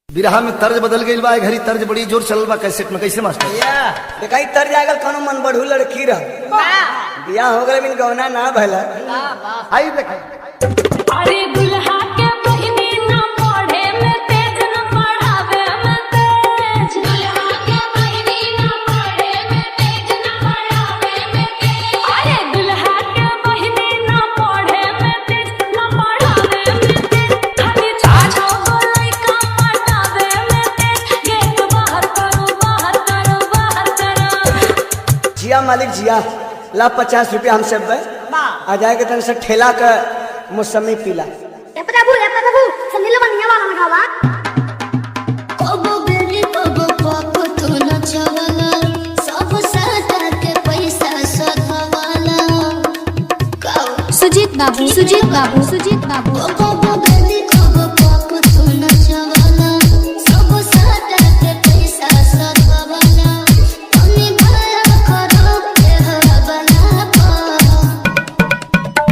बिरहा में तर्ज बदल गई बा, घड़ी तर्ज बड़ी जोर चलल बा कैसेट में। कैसे मास्टर? देखा तर्ज आगल कोनो मन बढ़ू लड़की रह बियाह हो गए बिन गौना ना भला आई देखा अरे दुल्हा के बहिनी ना पढ़े में तेज ना पढ़ावे में तेज। दुल्हा के बहिनी ना पढ़े में तेज ना पढ़ावे में तेज। अरे दुल्हा के बहिनी ना पढ़े में तेज ना पढ़ावे में तेज। खाली छाछो बोलाई का पटावे में तेज। गेट बाहर करो बाहर करो बाहर करो। जिया मालिक जिया ला 50 रुपया हम सब आ जाएगा तन से ठेला का मौसमी पीला प्रभु संदिलो बनिया वाला लगावा कोबो बेबी कोबो पापो तो नचवाला सब साता के पैसा सधवाला सुजीत बाबू कोबो बेबी कोबो पापो तो नचवाला सब साता के पैसा सधवाला मम्मी भाया करो के हवाला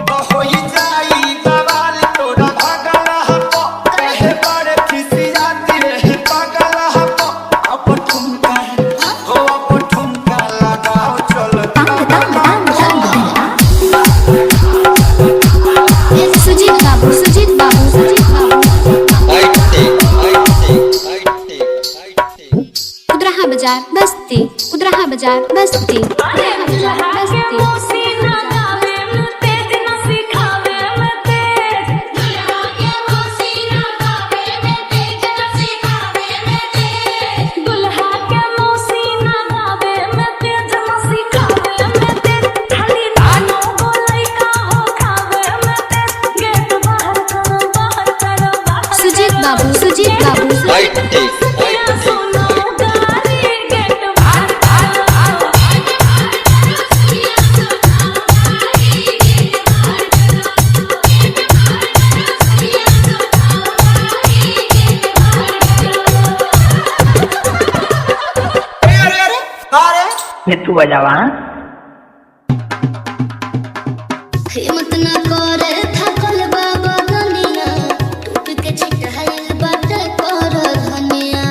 पा होई जाई बवाल तोरा भगला हपो कहे बड़े खिसियाती रे पगला हपो अब ठुमका हो अब ठुमका लगाओ चल सुजीत बाबू कुदरहा बाजार बस्ती अरे दुल्हा के मौसी ना गावे में तेज ना सिखावे में तेज। दुल्हा के मौसी ना गावे में तेज ना सिखावे में तेज। दुल्हा के मौसी ना गावे में तेज ना सिखावे में तेज। खाली तानो बोलाई का हो खावे में तेज। गेट बाहर करो बाहर करो। सुजीत बाबू सोना गारी गेट बाहर करो। ये तू बजावा हिम्मत न करे थकल बाबा दुनिया टूट के छिटहल बात कर धनिया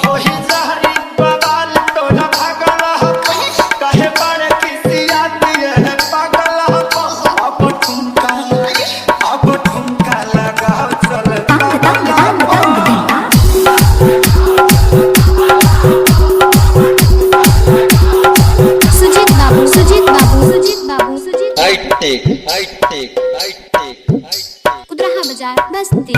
होई जाई बवाल तोरा भगला हपो कहे बड़े खिसियाती रे पगला हपो अब ठुमका लगाओ चल सुजीत बाबू हाई टेक कुदरहा बाजार बस्ती